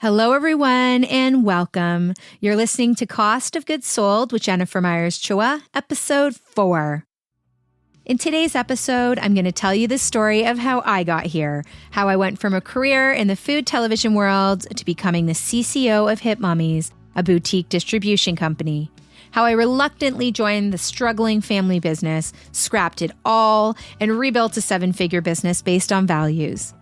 Hello, everyone, and welcome. You're listening to Cost of Goods Sold with Jennifer Myers Chua, episode 4. In today's episode, I'm going to tell you the story of how I got here, how I went from a career in the food television world to becoming the CCO of Hip Mommies, a boutique distribution company, how I reluctantly joined the struggling family business, scrapped it all, and rebuilt a 7-figure business based on values.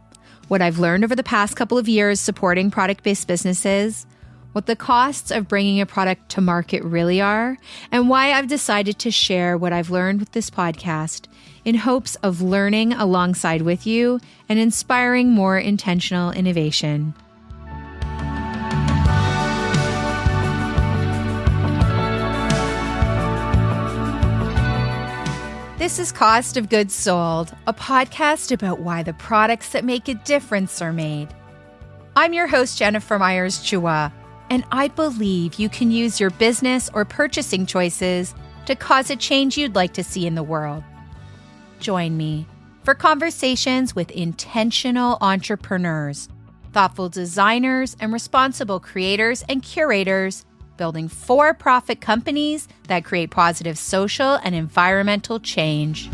What I've learned over the past couple of years supporting product-based businesses, what the costs of bringing a product to market really are, and why I've decided to share what I've learned with this podcast in hopes of learning alongside with you and inspiring more intentional innovation. This is Cost of Goods Sold, a podcast about why the products that make a difference are made. I'm your host, Jennifer Myers Chua, and I believe you can use your business or purchasing choices to cause a change you'd like to see in the world. Join me for conversations with intentional entrepreneurs, thoughtful designers, and responsible creators and curators building for-profit companies that create positive social and environmental change.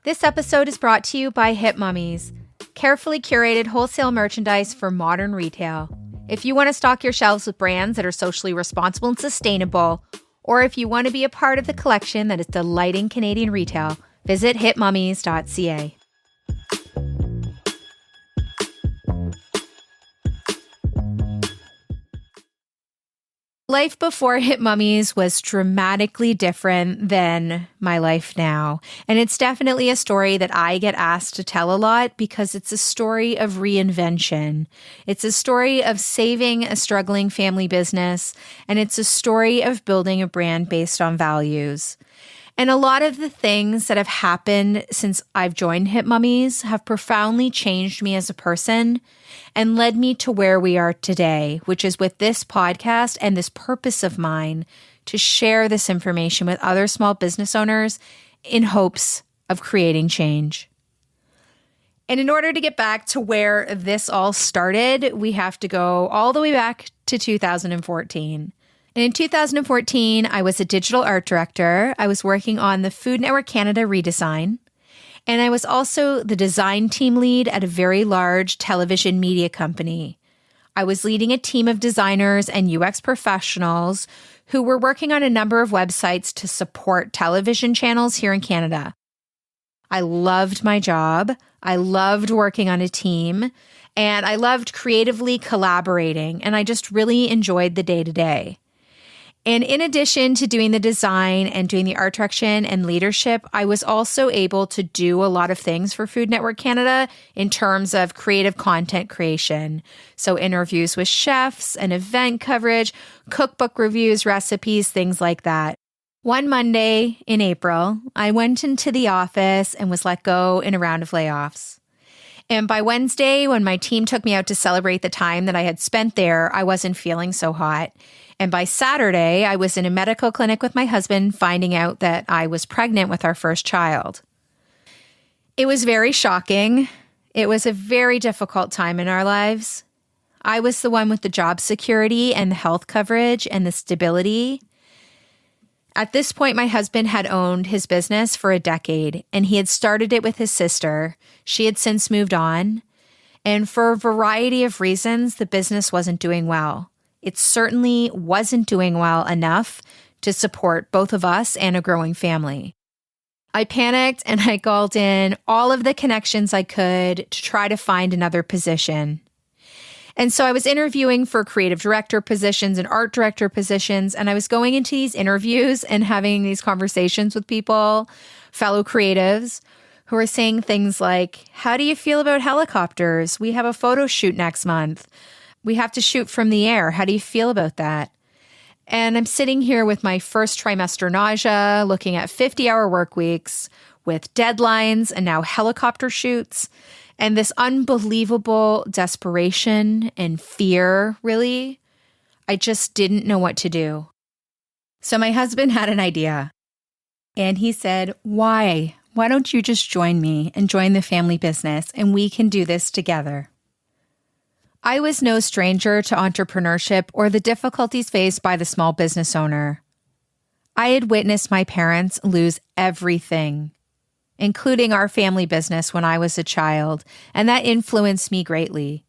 This episode is brought to you by Hip Mommies, carefully curated wholesale merchandise for modern retail. If you want to stock your shelves with brands that are socially responsible and sustainable, or if you want to be a part of the collection that is delighting Canadian retail, visit shop.hipmommies.ca. Life before Hip Mommies was dramatically different than my life now. And it's definitely a story that I get asked to tell a lot because it's a story of reinvention. It's a story of saving a struggling family business, and it's a story of building a brand based on values. And a lot of the things that have happened since I've joined Hip Mommies have profoundly changed me as a person and led me to where we are today, which is with this podcast and this purpose of mine to share this information with other small business owners in hopes of creating change. And in order to get back to where this all started, we have to go all the way back to 2014. And in 2014, I was a digital art director. I was working on the Food Network Canada redesign. And I was also the design team lead at a very large television media company. I was leading a team of designers and UX professionals who were working on a number of websites to support television channels here in Canada. I loved my job. I loved working on a team. And I loved creatively collaborating. And I just really enjoyed the day-to-day. And in addition to doing the design and doing the art direction and leadership, I was also able to do a lot of things for Food Network Canada in terms of creative content creation. So interviews with chefs and event coverage, cookbook reviews, recipes, things like that. One Monday in April, I went into the office and was let go in a round of layoffs. And by Wednesday, when my team took me out to celebrate the time that I had spent there, I wasn't feeling so hot. And by Saturday, I was in a medical clinic with my husband, finding out that I was pregnant with our first child. It was very shocking. It was a very difficult time in our lives. I was the one with the job security and the health coverage and the stability. At this point, my husband had owned his business for a decade, and he had started it with his sister. She had since moved on. And for a variety of reasons, the business wasn't doing well. It certainly wasn't doing well enough to support both of us and a growing family. I panicked and I called in all of the connections I could to try to find another position. And so I was interviewing for creative director positions and art director positions, and I was going into these interviews and having these conversations with people, fellow creatives, who are saying things like, how do you feel about helicopters? We have a photo shoot next month. We have to shoot from the air. How do you feel about that? And I'm sitting here with my first trimester nausea, looking at 50-hour work weeks with deadlines and now helicopter shoots. And this unbelievable desperation and fear, really, I just didn't know what to do. So my husband had an idea. And he said, why? Why don't you just join me and join the family business and we can do this together? I was no stranger to entrepreneurship or the difficulties faced by the small business owner. I had witnessed my parents lose everything, including our family business when I was a child, and that influenced me greatly.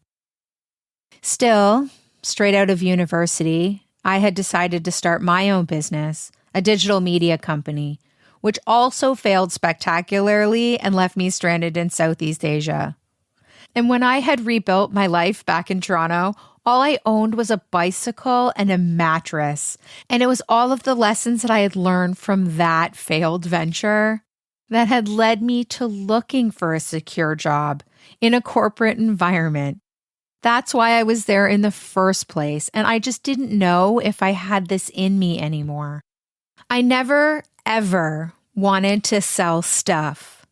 Still, straight out of university, I had decided to start my own business, a digital media company, which also failed spectacularly and left me stranded in Southeast Asia. And when I had rebuilt my life back in Toronto, all I owned was a bicycle and a mattress. And it was all of the lessons that I had learned from that failed venture that had led me to looking for a secure job in a corporate environment. That's why I was there in the first place. And I just didn't know if I had this in me anymore. I never, ever wanted to sell stuff.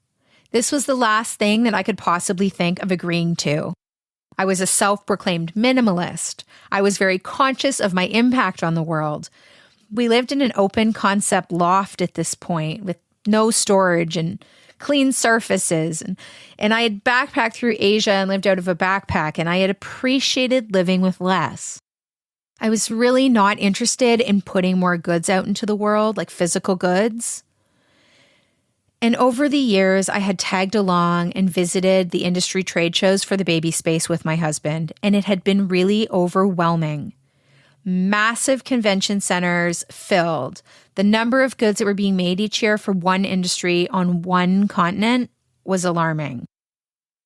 This was the last thing that I could possibly think of agreeing to. I was a self-proclaimed minimalist. I was very conscious of my impact on the world. We lived in an open concept loft at this point with no storage and clean surfaces. And I had backpacked through Asia and lived out of a backpack, and I had appreciated living with less. I was really not interested in putting more goods out into the world, like physical goods. And over the years, I had tagged along and visited the industry trade shows for the baby space with my husband, and it had been really overwhelming. Massive convention centers filled. The number of goods that were being made each year for one industry on one continent was alarming.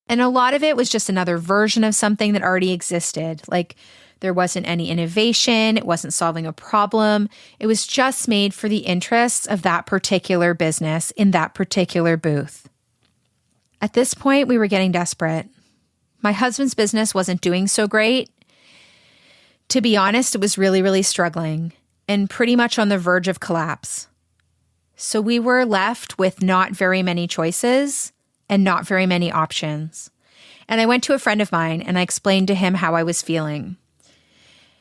And a lot of it was just another version of something that already existed. Like there wasn't any innovation. It wasn't solving a problem. It was just made for the interests of that particular business in that particular booth. At this point, we were getting desperate. My husband's business wasn't doing so great. To be honest, it was really, really struggling and pretty much on the verge of collapse. So we were left with not very many choices and not very many options. And I went to a friend of mine and I explained to him how I was feeling.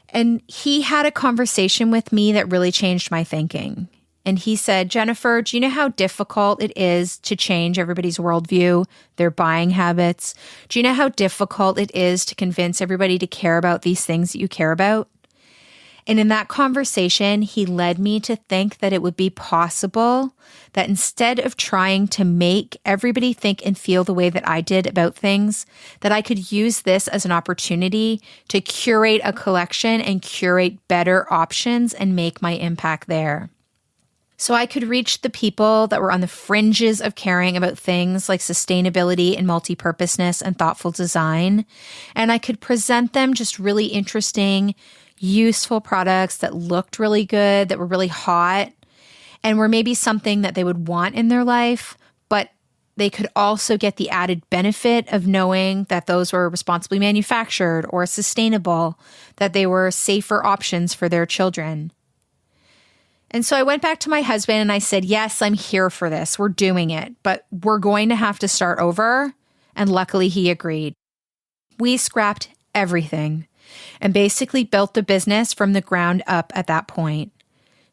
And he had a conversation with me that really changed my thinking. And he said, Jennifer, do you know how difficult it is to change everybody's worldview, their buying habits? Do you know how difficult it is to convince everybody to care about these things that you care about? And in that conversation, he led me to think that it would be possible that instead of trying to make everybody think and feel the way that I did about things, that I could use this as an opportunity to curate a collection and curate better options and make my impact there. So I could reach the people that were on the fringes of caring about things like sustainability and multi-purposeness and thoughtful design. And I could present them just really interesting, useful products that looked really good, that were really hot, and were maybe something that they would want in their life, but they could also get the added benefit of knowing that those were responsibly manufactured or sustainable, that they were safer options for their children. And so I went back to my husband and I said, yes, I'm here for this. We're doing it, but we're going to have to start over. And luckily he agreed. We scrapped everything and basically built the business from the ground up at that point.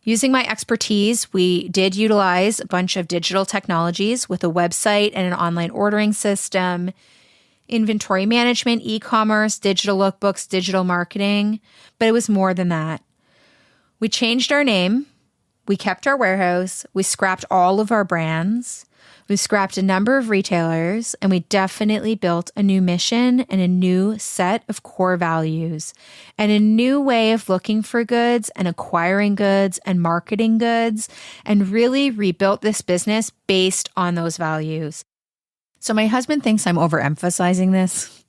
Using my expertise, we did utilize a bunch of digital technologies with a website and an online ordering system, inventory management, e-commerce, digital lookbooks, digital marketing, but it was more than that. We changed our name. We kept our warehouse, we scrapped all of our brands, we scrapped a number of retailers, and we definitely built a new mission and a new set of core values and a new way of looking for goods and acquiring goods and marketing goods, and really rebuilt this business based on those values. So my husband thinks I'm overemphasizing this,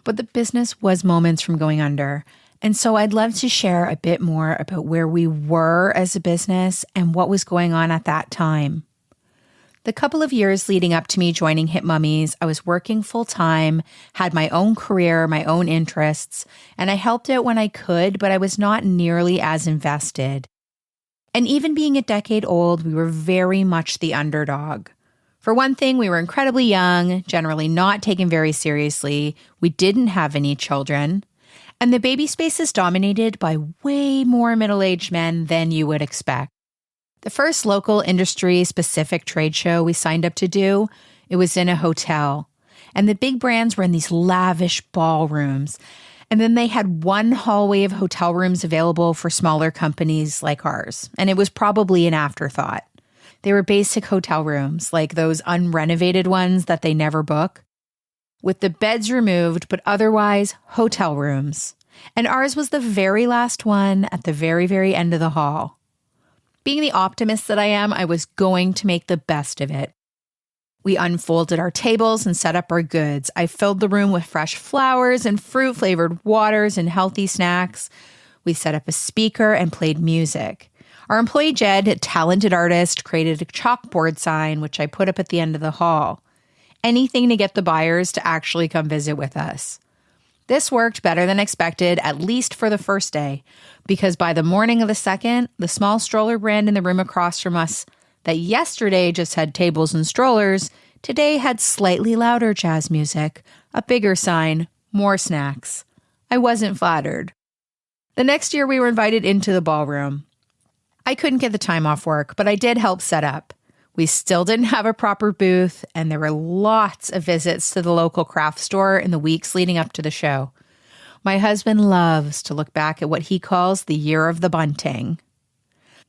but the business was moments from going under. And so I'd love to share a bit more about where we were as a business and what was going on at that time. The couple of years leading up to me joining Hip Mommies, I was working full-time, had my own career, my own interests, and I helped out when I could, but I was not nearly as invested. And even being a decade old, we were very much the underdog. For one thing, we were incredibly young, generally not taken very seriously. We didn't have any children. And the baby space is dominated by way more middle-aged men than you would expect. The first local industry-specific trade show we signed up to do, it was in a hotel. And the big brands were in these lavish ballrooms. And then they had one hallway of hotel rooms available for smaller companies like ours. And it was probably an afterthought. They were basic hotel rooms, like those unrenovated ones that they never book, with the beds removed, but otherwise hotel rooms. And ours was the very last one at the very, very end of the hall. Being the optimist that I am, I was going to make the best of it. We unfolded our tables and set up our goods. I filled the room with fresh flowers and fruit-flavored waters and healthy snacks. We set up a speaker and played music. Our employee Jed, a talented artist, created a chalkboard sign, which I put up at the end of the hall. Anything to get the buyers to actually come visit with us. This worked better than expected, at least for the first day, because by the morning of the second, the small stroller brand in the room across from us that yesterday just had tables and strollers, today had slightly louder jazz music, a bigger sign, more snacks. I wasn't flattered. The next year, we were invited into the ballroom. I couldn't get the time off work, but I did help set up. We still didn't have a proper booth, and there were lots of visits to the local craft store in the weeks leading up to the show. My husband loves to look back at what he calls the year of the bunting.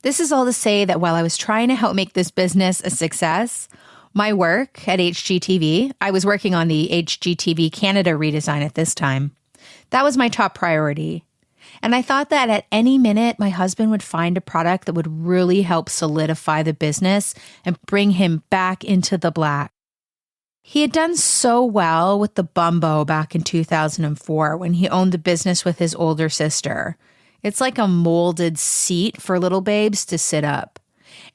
This is all to say that while I was trying to help make this business a success, my work at HGTV, I was working on the HGTV Canada redesign at this time. That was my top priority. And I thought that at any minute, my husband would find a product that would really help solidify the business and bring him back into the black. He had done so well with the Bumbo back in 2004 when he owned the business with his older sister. It's like a molded seat for little babes to sit up.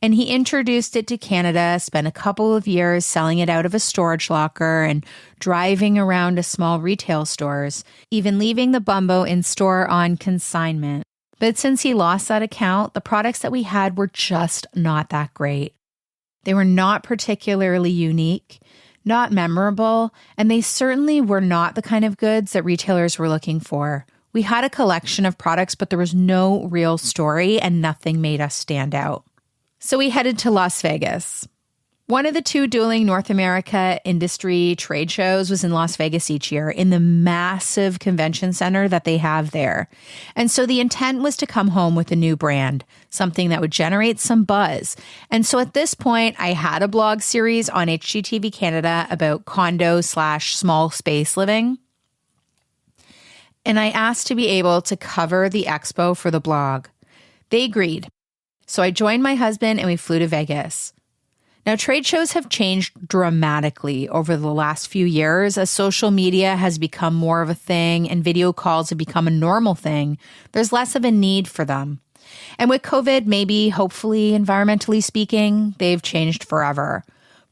And he introduced it to Canada, spent a couple of years selling it out of a storage locker and driving around to small retail stores, even leaving the Bumbo in store on consignment. But since he lost that account, the products that we had were just not that great. They were not particularly unique, not memorable, and they certainly were not the kind of goods that retailers were looking for. We had a collection of products, but there was no real story and nothing made us stand out. So we headed to Las Vegas. One of the two dueling North America industry trade shows was in Las Vegas each year in the massive convention center that they have there. And so the intent was to come home with a new brand, something that would generate some buzz. And so at this point, I had a blog series on HGTV Canada about condo/small space living. And I asked to be able to cover the expo for the blog. They agreed. So I joined my husband and we flew to Vegas. Now, trade shows have changed dramatically over the last few years as social media has become more of a thing and video calls have become a normal thing. There's less of a need for them. And with COVID, maybe, hopefully, environmentally speaking, they've changed forever.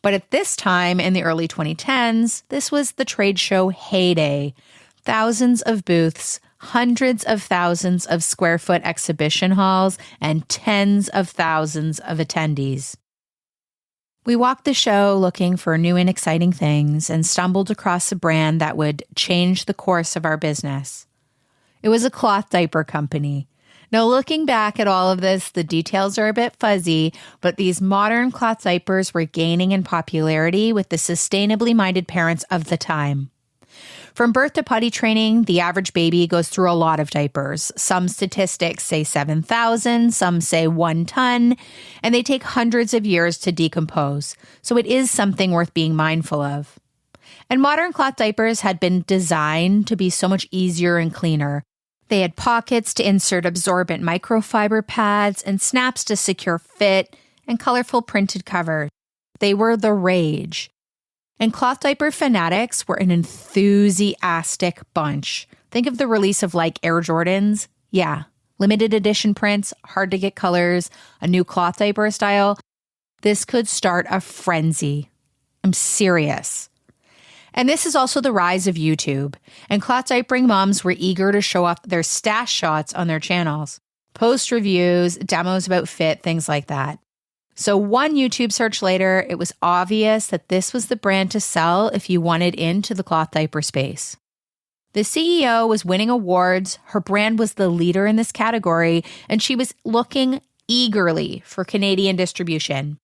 But at this time in the early 2010s, this was the trade show heyday. Thousands of booths, hundreds of thousands of square foot exhibition halls, and tens of thousands of attendees. We walked the show looking for new and exciting things and stumbled across a brand that would change the course of our business. It was a cloth diaper company. Now, looking back at all of this, the details are a bit fuzzy, but these modern cloth diapers were gaining in popularity with the sustainably minded parents of the time. From birth to potty training, the average baby goes through a lot of diapers. Some statistics say 7,000, some say 1 ton, and they take hundreds of years to decompose. So it is something worth being mindful of. And modern cloth diapers had been designed to be so much easier and cleaner. They had pockets to insert absorbent microfiber pads and snaps to secure fit and colorful printed covers. They were the rage. And cloth diaper fanatics were an enthusiastic bunch. Think of the release of like Air Jordans. Yeah, limited edition prints, hard to get colors, a new cloth diaper style. This could start a frenzy. I'm serious. And this is also the rise of YouTube. And cloth diapering moms were eager to show off their stash shots on their channels, post reviews, demos about fit, things like that. So one YouTube search later, it was obvious that this was the brand to sell if you wanted into the cloth diaper space. The CEO was winning awards, her brand was the leader in this category, and she was looking eagerly for Canadian distribution.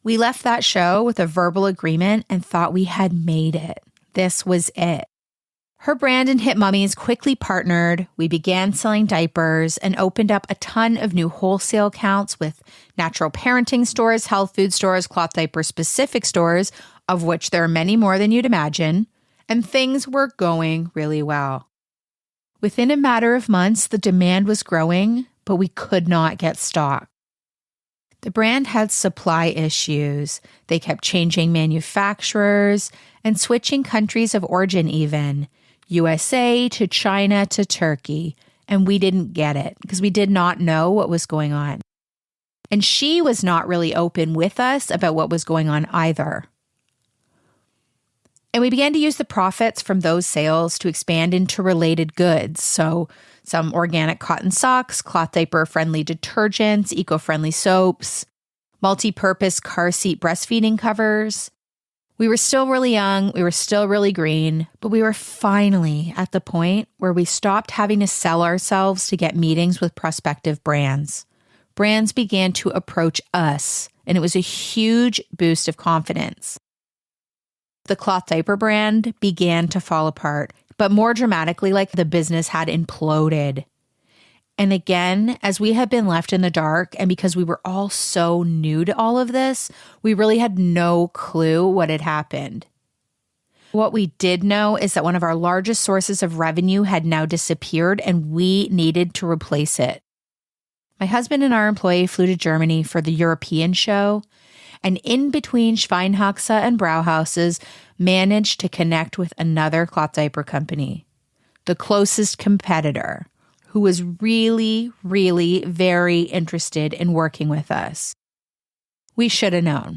We left that show with a verbal agreement and thought we had made it. This was it. Her brand and Hip Mommies quickly partnered. We began selling diapers and opened up a ton of new wholesale accounts with natural parenting stores, health food stores, cloth diaper specific stores, of which there are many more than you'd imagine. And things were going really well. Within a matter of months, the demand was growing, but we could not get stock. The brand had supply issues. They kept changing manufacturers and switching countries of origin even. USA to China to Turkey, and we didn't get it because we did not know what was going on. And she was not really open with us about what was going on either. And we began to use the profits from those sales to expand into related goods. So some organic cotton socks, cloth diaper-friendly detergents, eco-friendly soaps, multi-purpose car seat breastfeeding covers. We were still really young, we were still really green, but we were finally at the point where we stopped having to sell ourselves to get meetings with prospective brands. Brands began to approach us, and it was a huge boost of confidence. The cloth diaper brand began to fall apart, but more dramatically, like the business had imploded. And again, as we had been left in the dark, and because we were all so new to all of this, we really had no clue what had happened. What we did know is that one of our largest sources of revenue had now disappeared, and we needed to replace it. My husband and our employee flew to Germany for the European show, and in between Schweinhaxe and Brauhauses, managed to connect with another cloth diaper company, the closest competitor, who was really, really very interested in working with us. We should have known.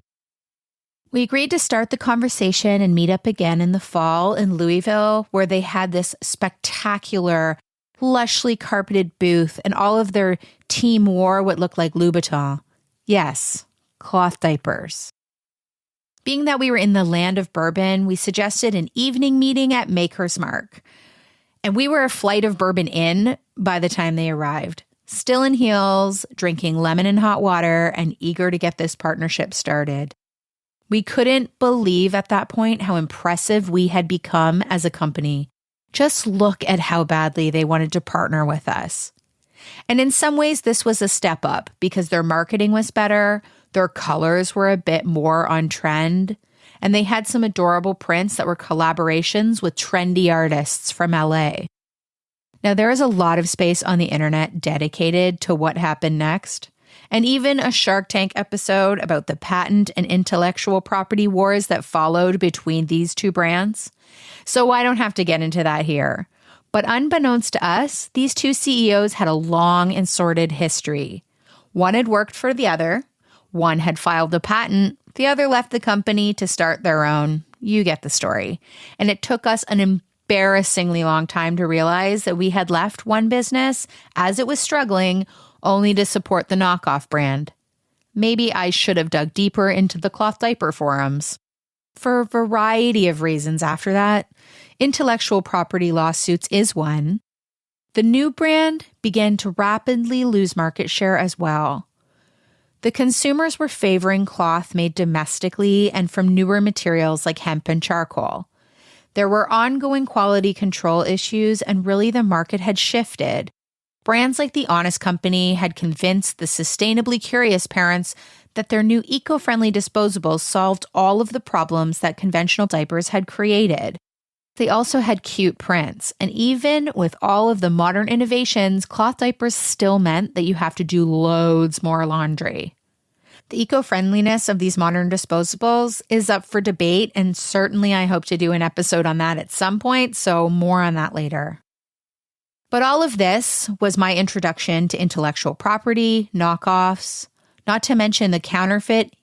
We agreed to start the conversation and meet up again in the fall in Louisville, where they had this spectacular, lushly carpeted booth, and all of their team wore what looked like Louboutin. Yes, cloth diapers. Being that we were in the land of bourbon, we suggested an evening meeting at Maker's Mark. And we were a flight of bourbon in by the time they arrived, still in heels, drinking lemon and hot water, and eager to get this partnership started. We couldn't believe at that point how impressive we had become as a company. Just look at how badly they wanted to partner with us. And in some ways, this was a step up because their marketing was better, their colors were a bit more on trend, and they had some adorable prints that were collaborations with trendy artists from LA. Now, there is a lot of space on the internet dedicated to what happened next, and even a Shark Tank episode about the patent and intellectual property wars that followed between these two brands. So I don't have to get into that here. But unbeknownst to us, these two CEOs had a long and sordid history. One had worked for the other, one had filed a patent, the other left the company to start their own. You get the story. And it took us an embarrassingly long time to realize that we had left one business as it was struggling only to support the knockoff brand. Maybe I should have dug deeper into the cloth diaper forums. For a variety of reasons after that, intellectual property lawsuits is one. The new brand began to rapidly lose market share as well. The consumers were favoring cloth made domestically and from newer materials like hemp and charcoal. There were ongoing quality control issues, and really the market had shifted. Brands like The Honest Company had convinced the sustainably curious parents that their new eco-friendly disposables solved all of the problems that conventional diapers had created. They also had cute prints, and even with all of the modern innovations, cloth diapers still meant that you have to do loads more laundry. The eco-friendliness of these modern disposables is up for debate, and certainly I hope to do an episode on that at some point, so more on that later. But all of this was my introduction to intellectual property, knockoffs, not to mention the counterfeit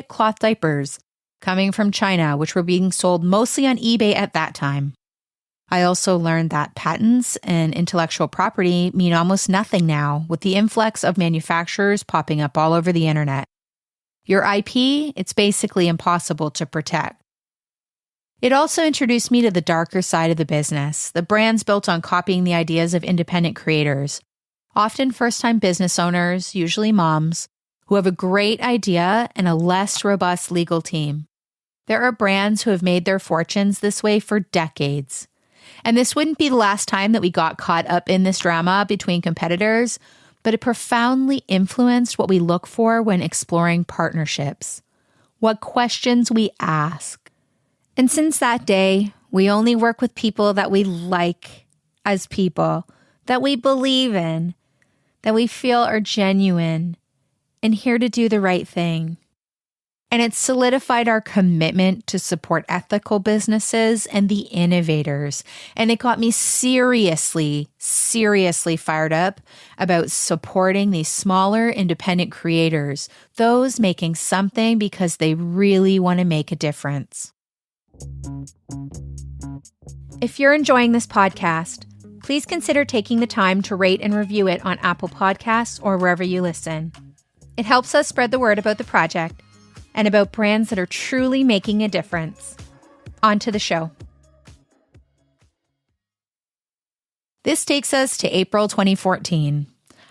cloth diapers coming from China, which were being sold mostly on eBay at that time. I also learned that patents and intellectual property mean almost nothing now with the influx of manufacturers popping up all over the internet. Your IP, it's basically impossible to protect. It also introduced me to the darker side of the business, the brands built on copying the ideas of independent creators, often first-time business owners, usually moms, who have a great idea and a less robust legal team. There are brands who have made their fortunes this way for decades. And this wouldn't be the last time that we got caught up in this drama between competitors, but it profoundly influenced what we look for when exploring partnerships, what questions we ask. And since that day, we only work with people that we like as people, that we believe in, that we feel are genuine and here to do the right thing. And it solidified our commitment to support ethical businesses and the innovators. And it got me seriously fired up about supporting these smaller independent creators, those making something because they really want to make a difference. If you're enjoying this podcast, please consider taking the time to rate and review it on Apple Podcasts or wherever you listen. It helps us spread the word about the project and about brands that are truly making a difference. On to the show. This takes us to April 2014.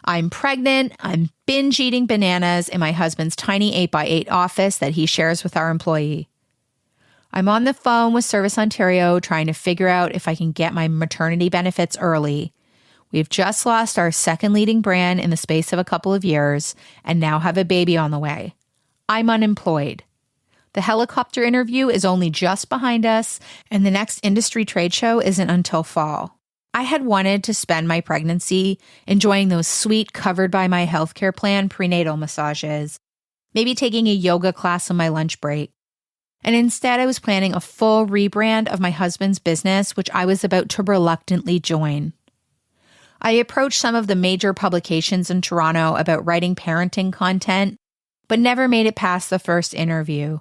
I'm pregnant, I'm binge eating bananas in my husband's tiny 8x8 office that he shares with our employee. I'm on the phone with Service Ontario trying to figure out if I can get my maternity benefits early. We've just lost our second leading brand in the space of a couple of years and now have a baby on the way. I'm unemployed. The helicopter interview is only just behind us, and the next industry trade show isn't until fall. I had wanted to spend my pregnancy enjoying those sweet, covered by my healthcare plan prenatal massages, maybe taking a yoga class on my lunch break. And instead, I was planning a full rebrand of my husband's business, which I was about to reluctantly join. I approached some of the major publications in Toronto about writing parenting content, but never made it past the first interview.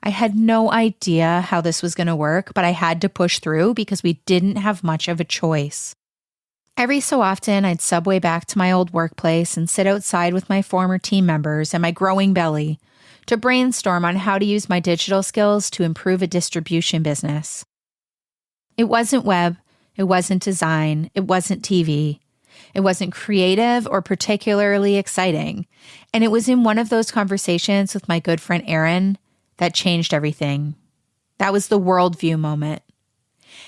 I had no idea how this was going to work, but I had to push through because we didn't have much of a choice. Every so often, I'd subway back to my old workplace and sit outside with my former team members and my growing belly to brainstorm on how to use my digital skills to improve a distribution business. It wasn't web, it wasn't design, it wasn't TV. It wasn't creative or particularly exciting. And it was in one of those conversations with my good friend Erin that changed everything. That was the worldview moment.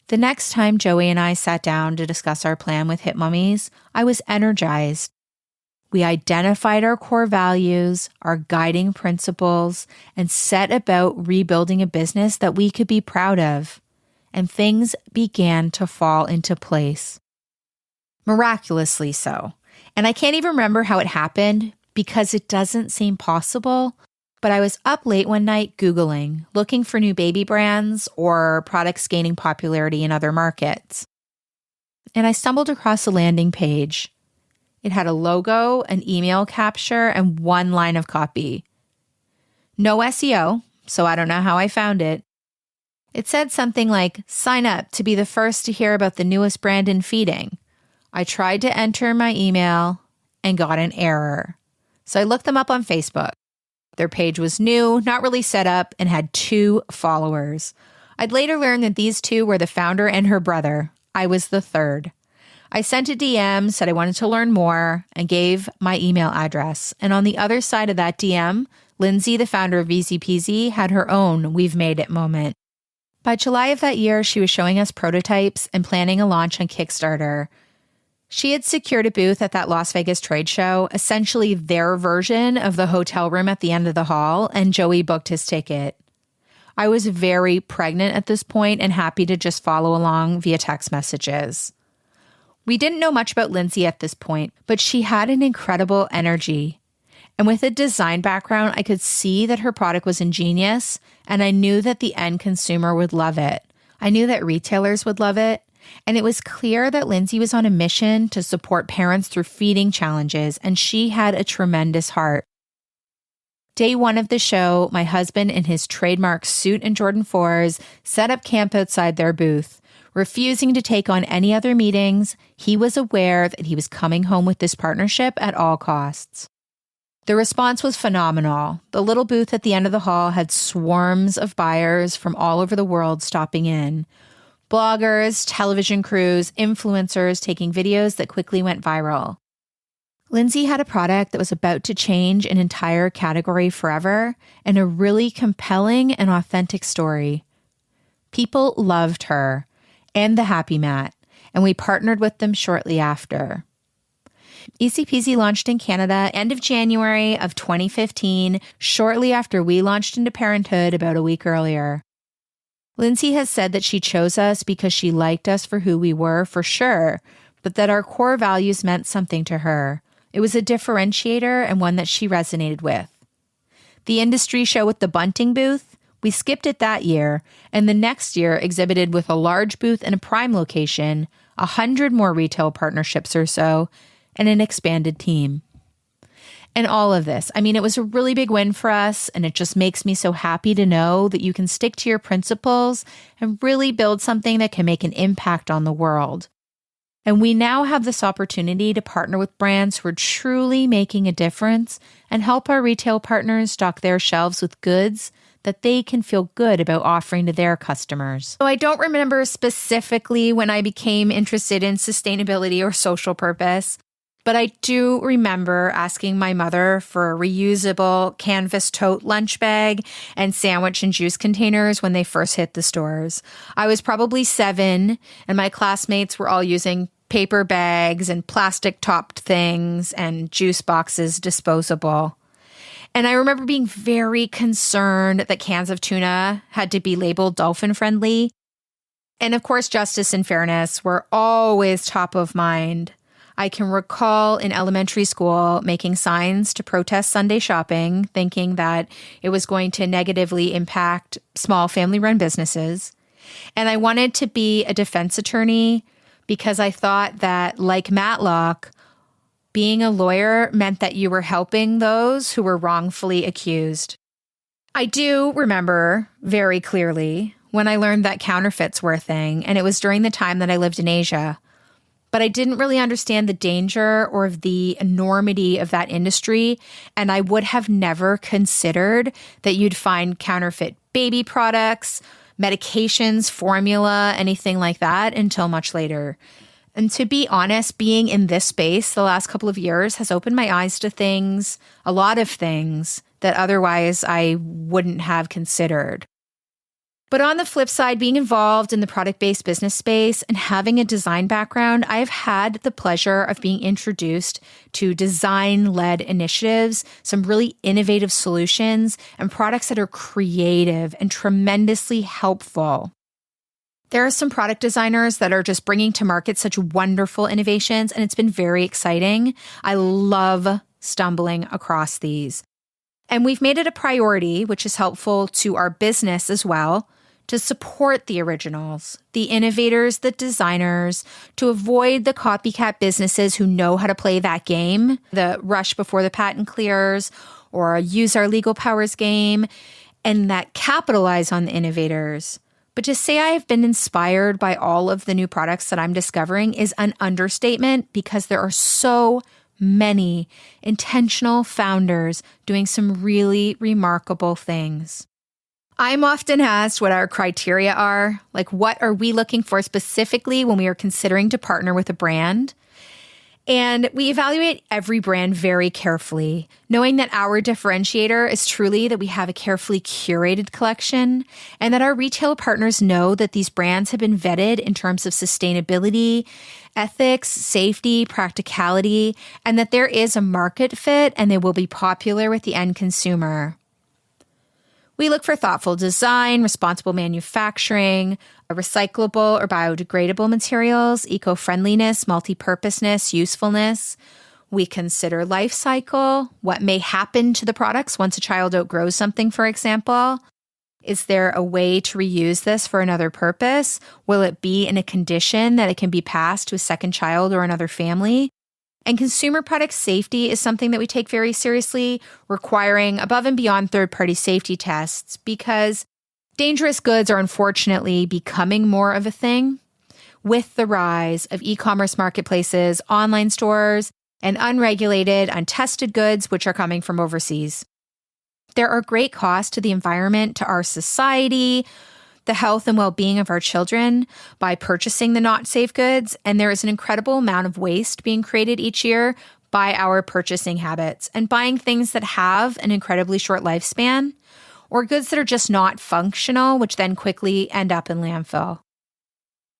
The next time Joey and I sat down to discuss our plan with Hip Mommies, I was energized. We identified our core values, our guiding principles, and set about rebuilding a business that we could be proud of. And things began to fall into place. Miraculously so. And I can't even remember how it happened because it doesn't seem possible, but I was up late one night Googling, looking for new baby brands or products gaining popularity in other markets. And I stumbled across a landing page. It had a logo, an email capture, and one line of copy. No SEO, so I don't know how I found it. It said something like, sign up to be the first to hear about the newest brand in feeding. I tried to enter my email and got an error. So I looked them up on Facebook. Their page was new, not really set up, and had 2 followers. I'd later learned that these 2 were the founder and her brother. I was the third. I sent a DM, said I wanted to learn more, and gave my email address. And on the other side of that DM, Lindsay, the founder of Easy Peasy, had her own We've Made It moment. By July of that year, she was showing us prototypes and planning a launch on Kickstarter. She had secured a booth at that Las Vegas trade show, essentially their version of the hotel room at the end of the hall, and Joey booked his ticket. I was very pregnant at this point and happy to just follow along via text messages. We didn't know much about Lindsay at this point, but she had an incredible energy. And with a design background, I could see that her product was ingenious, and I knew that the end consumer would love it. I knew that retailers would love it. And it was clear that Lindsay was on a mission to support parents through feeding challenges, and she had a tremendous heart. Day 1 of the show, my husband in his trademark suit and Jordan 4s set up camp outside their booth, Refusing to take on any other meetings, he was aware that he was coming home with this partnership at all costs. The response was phenomenal. The little booth at the end of the hall had swarms of buyers from all over the world stopping in. Bloggers, television crews, influencers taking videos that quickly went viral. Lindsay had a product that was about to change an entire category forever and a really compelling and authentic story. People loved her and the Happy Mat, and we partnered with them shortly after. Easy Peasy launched in Canada end of January of 2015, shortly after we launched into parenthood about a week earlier. Lindsay has said that she chose us because she liked us for who we were, for sure, but that our core values meant something to her. It was a differentiator and one that she resonated with. The industry show with the bunting booth, we skipped it that year, and the next year exhibited with a large booth in a prime location, 100 more retail partnerships or so, and an expanded team. And all of this, it was a really big win for us, and it just makes me so happy to know that you can stick to your principles and really build something that can make an impact on the world. And we now have this opportunity to partner with brands who are truly making a difference and help our retail partners stock their shelves with goods that they can feel good about offering to their customers. So I don't remember specifically when I became interested in sustainability or social purpose, but I do remember asking my mother for a reusable canvas tote lunch bag and sandwich and juice containers when they first hit the stores. I was probably 7, and my classmates were all using paper bags and plastic-topped things and juice boxes disposable. And I remember being very concerned that cans of tuna had to be labeled dolphin-friendly. And of course, justice and fairness were always top of mind. I can recall in elementary school making signs to protest Sunday shopping, thinking that it was going to negatively impact small family-run businesses. And I wanted to be a defense attorney because I thought that, like Matlock, being a lawyer meant that you were helping those who were wrongfully accused. I do remember very clearly when I learned that counterfeits were a thing, and it was during the time that I lived in Asia. But I didn't really understand the danger or the enormity of that industry, and I would have never considered that you'd find counterfeit baby products, medications, formula, anything like that until much later. And to be honest, being in this space the last couple of years has opened my eyes to things, a lot of things, that otherwise I wouldn't have considered. But on the flip side, being involved in the product-based business space and having a design background, I've had the pleasure of being introduced to design-led initiatives, some really innovative solutions, and products that are creative and tremendously helpful. There are some product designers that are just bringing to market such wonderful innovations, and it's been very exciting. I love stumbling across these. And we've made it a priority, which is helpful to our business as well, to support the originals, the innovators, the designers, to avoid the copycat businesses who know how to play that game, the rush before the patent clears, or use our legal powers game, and that capitalize on the innovators. But to say I have been inspired by all of the new products that I'm discovering is an understatement, because there are so many intentional founders doing some really remarkable things. I'm often asked what our criteria are, like what are we looking for specifically when we are considering to partner with a brand? And we evaluate every brand very carefully, knowing that our differentiator is truly that we have a carefully curated collection, and that our retail partners know that these brands have been vetted in terms of sustainability, ethics, safety, practicality, and that there is a market fit and they will be popular with the end consumer. We look for thoughtful design, responsible manufacturing, recyclable or biodegradable materials, eco-friendliness, multi-purposeness, usefulness. We consider life cycle, what may happen to the products once a child outgrows something, for example. Is there a way to reuse this for another purpose? Will it be in a condition that it can be passed to a second child or another family? And consumer product safety is something that we take very seriously, requiring above and beyond third-party safety tests, because dangerous goods are unfortunately becoming more of a thing. with the rise of e-commerce marketplaces, online stores, and unregulated, untested goods which are coming from overseas. There are great costs to the environment, to our society, the health and well-being of our children by purchasing the not safe goods, and there is an incredible amount of waste being created each year by our purchasing habits and buying things that have an incredibly short lifespan or goods that are just not functional, which then quickly end up in landfill.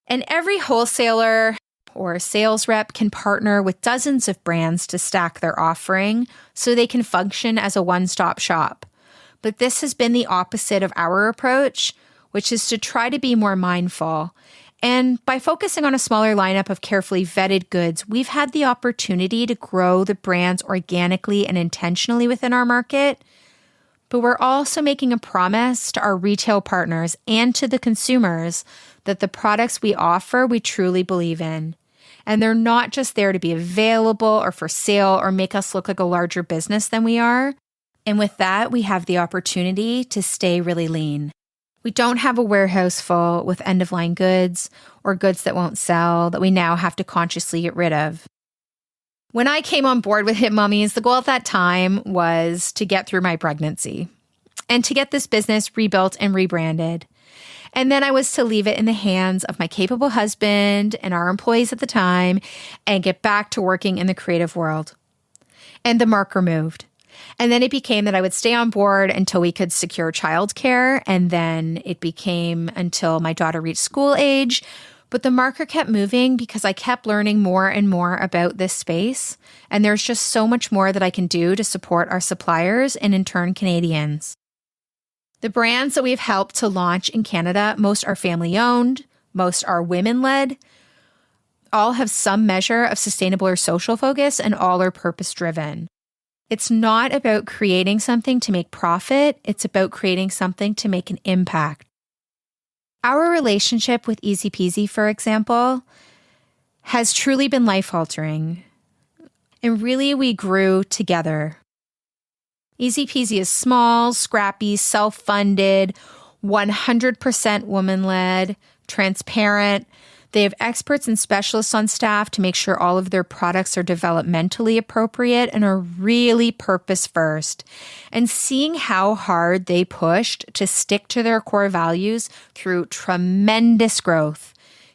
And every wholesaler or sales rep can partner with dozens of brands to stack their offering so they can function as a one-stop shop. But this has been the opposite of our approach, which is to try to be more mindful. And by focusing on a smaller lineup of carefully vetted goods, we've had the opportunity to grow the brands organically and intentionally within our market. But we're also making a promise to our retail partners and to the consumers that the products we offer, we truly believe in. And they're not just there to be available or for sale or make us look like a larger business than we are. And with that, we have the opportunity to stay really lean. We don't have a warehouse full with end-of-line goods or goods that won't sell that we now have to consciously get rid of. When I came on board with Hip Mommies, the goal at that time was to get through my pregnancy and to get this business rebuilt and rebranded. And then I was to leave it in the hands of my capable husband and our employees at the time and get back to working in the creative world. And the marker moved. And then it became that I would stay on board until we could secure childcare. And then it became until my daughter reached school age. But the marker kept moving because I kept learning more and more about this space. And there's just so much more that I can do to support our suppliers and in turn Canadians. The brands that we've helped to launch in Canada, most are family-owned, most are women-led, all have some measure of sustainable or social focus, and all are purpose-driven. It's not about creating something to make profit, it's about creating something to make an impact. Our relationship with Easy Peasy, for example, has truly been life-altering. And really, we grew together. Easy Peasy is small, scrappy, self-funded, 100% woman-led, transparent. They have experts and specialists on staff to make sure all of their products are developmentally appropriate and are really purpose first. And seeing how hard they pushed to stick to their core values through tremendous growth,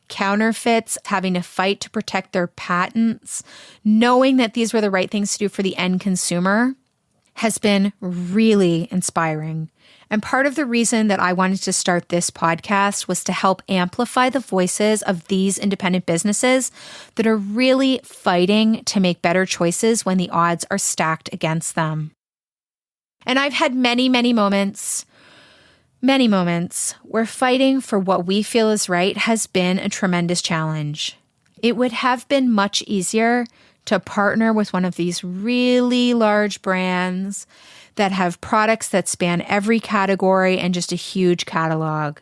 counterfeits, having to fight to protect their patents, knowing that these were the right things to do for the end consumer, has been really inspiring. And part of the reason that I wanted to start this podcast was to help amplify the voices of these independent businesses that are really fighting to make better choices when the odds are stacked against them. And I've had many moments where fighting for what we feel is right has been a tremendous challenge. It would have been much easier to partner with one of these really large brands that have products that span every category and just a huge catalog.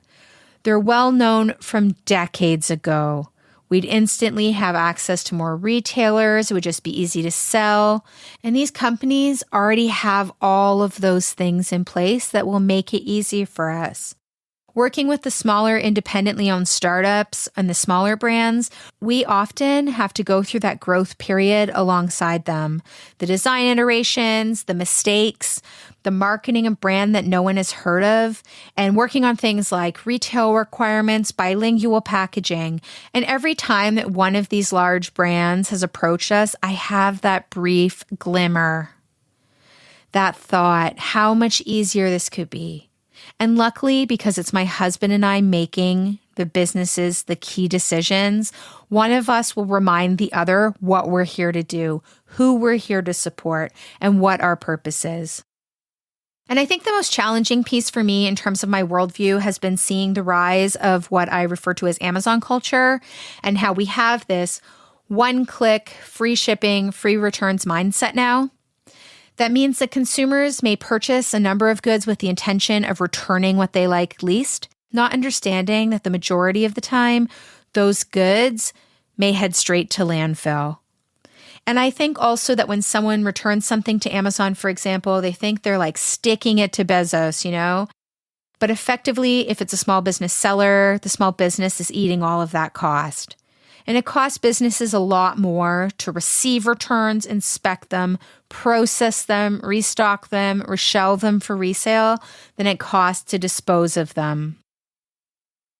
They're well known from decades ago. We'd instantly have access to more retailers. It would just be easy to sell. And these companies already have all of those things in place that will make it easy for us. Working with the smaller independently owned startups and the smaller brands, we often have to go through that growth period alongside them. The design iterations, the mistakes, the marketing of brand that no one has heard of, and working on things like retail requirements, bilingual packaging. And every time that one of these large brands has approached us, I have that brief glimmer, that thought, how much easier this could be. And luckily, because it's my husband and I making the businesses the key decisions, one of us will remind the other what we're here to do, who we're here to support, and what our purpose is. And I think the most challenging piece for me in terms of my worldview has been seeing the rise of what I refer to as Amazon culture and how we have this one-click, free shipping, free returns mindset now. That means that consumers may purchase a number of goods with the intention of returning what they like least, not understanding that the majority of the time, those goods may head straight to landfill. And I think also that when someone returns something to Amazon, for example, they think they're like sticking it to Bezos, But effectively, if it's a small business seller, the small business is eating all of that cost. And it costs businesses a lot more to receive returns, inspect them, process them, restock them, reshelve them for resale than it costs to dispose of them.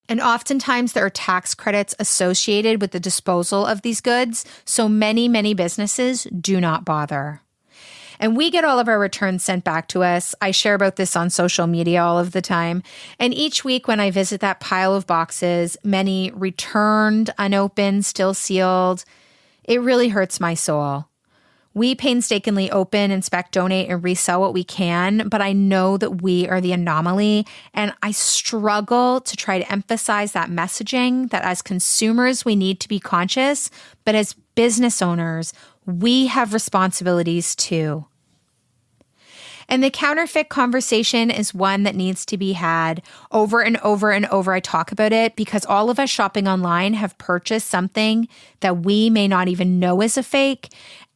And oftentimes there are tax credits associated with the disposal of these goods, so many businesses do not bother. And we get all of our returns sent back to us. I share about this on social media all of the time. And each week when I visit that pile of boxes, many returned, unopened, still sealed, it really hurts my soul. We painstakingly open, inspect, donate, and resell what we can, but I know that we are the anomaly, and I struggle to try to emphasize that messaging that as consumers, we need to be conscious, but as business owners, we have responsibilities too. And the counterfeit conversation is one that needs to be had over and over and over. I talk about it because all of us shopping online have purchased something that we may not even know is a fake.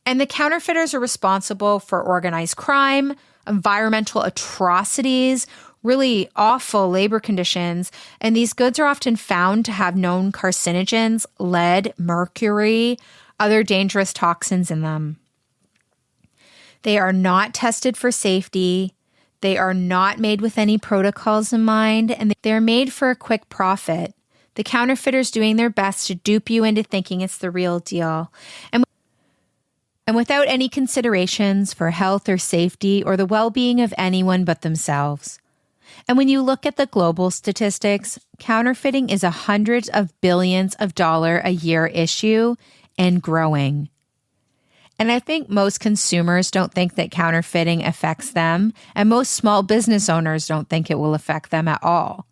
And the counterfeiters are responsible for organized crime, environmental atrocities, really awful labor conditions. And these goods are often found to have known carcinogens, lead, mercury, other dangerous toxins in them. They are not tested for safety. They are not made with any protocols in mind, and they're made for a quick profit. The counterfeiters doing their best to dupe you into thinking it's the real deal. And without any considerations for health or safety or the well-being of anyone but themselves. And when you look at the global statistics, counterfeiting is a hundreds of billions of dollars a year issue and growing. And I think most consumers don't think that counterfeiting affects them, and most small business owners don't think it will affect them at all.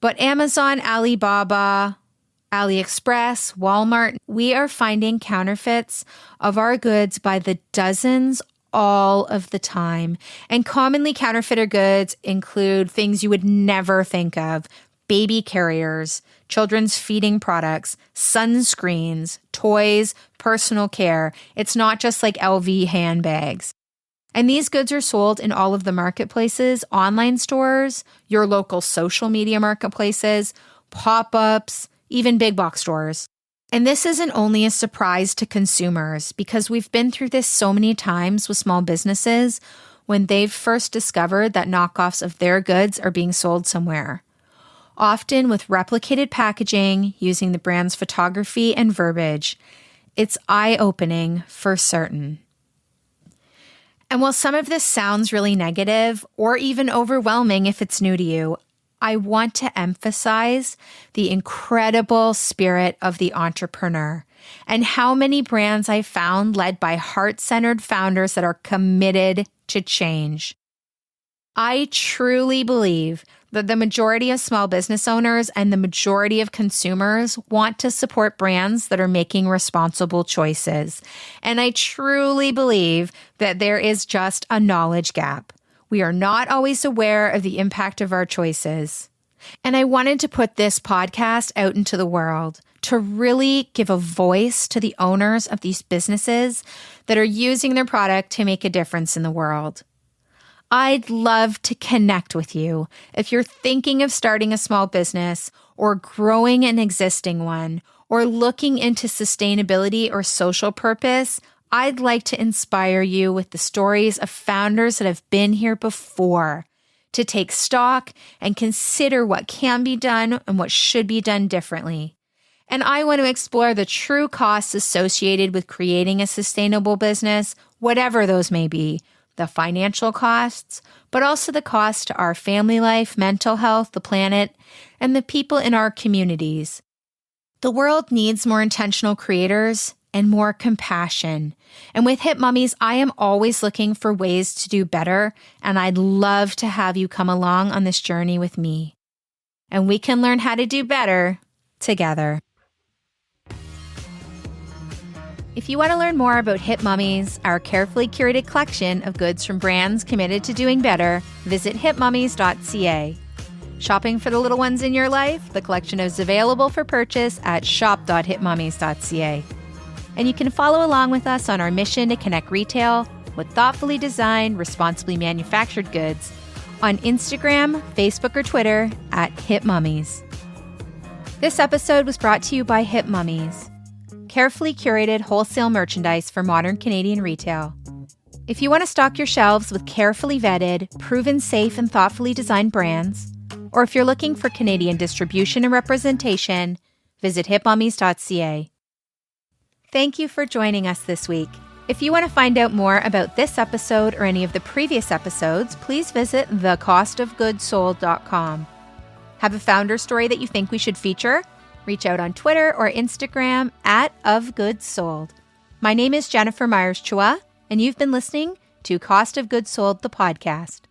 But Amazon, Alibaba, AliExpress, Walmart, we are finding counterfeits of our goods by the dozens all of the time. And commonly counterfeited goods include things you would never think of: baby carriers, children's feeding products, sunscreens, toys, personal care. It's not just like LV handbags. And these goods are sold in all of the marketplaces, online stores, your local social media marketplaces, pop-ups, even big box stores. And this isn't only a surprise to consumers because we've been through this so many times with small businesses when they've first discovered that knockoffs of their goods are being sold somewhere. Often with replicated packaging using the brand's photography and verbiage. It's eye-opening for certain. And while some of this sounds really negative or even overwhelming if it's new to you, I want to emphasize the incredible spirit of the entrepreneur and how many brands I found led by heart-centered founders that are committed to change. I truly believe that the majority of small business owners and the majority of consumers want to support brands that are making responsible choices. And I truly believe that there is just a knowledge gap. We are not always aware of the impact of our choices. And I wanted to put this podcast out into the world to really give a voice to the owners of these businesses that are using their product to make a difference in the world. I'd love to connect with you if you're thinking of starting a small business or growing an existing one or looking into sustainability or social purpose. I'd like to inspire you with the stories of founders that have been here before to take stock and consider what can be done and what should be done differently. And I want to explore the true costs associated with creating a sustainable business, whatever those may be. The financial costs, but also the cost to our family life, mental health, the planet, and the people in our communities. The world needs more intentional creators and more compassion. And with Hip Mommies, I am always looking for ways to do better, and I'd love to have you come along on this journey with me. And we can learn how to do better together. If you want to learn more about Hip Mommies, our carefully curated collection of goods from brands committed to doing better, visit hipmommies.ca. Shopping for the little ones in your life? The collection is available for purchase at shop.hipmommies.ca. And you can follow along with us on our mission to connect retail with thoughtfully designed, responsibly manufactured goods on Instagram, Facebook, or Twitter at Hip Mommies. This episode was brought to you by Hip Mommies, carefully curated wholesale merchandise for modern Canadian retail. If you want to stock your shelves with carefully vetted, proven safe and thoughtfully designed brands, or if you're looking for Canadian distribution and representation, visit hipmommies.ca. Thank you for joining us this week. If you want to find out more about this episode or any of the previous episodes, please visit thecostofgoodsold.com. Have a founder story that you think we should feature? Reach out on Twitter or Instagram at @ofgoodsold. My name is Jennifer Myers Chua, and you've been listening to Cost of Goods Sold, the podcast.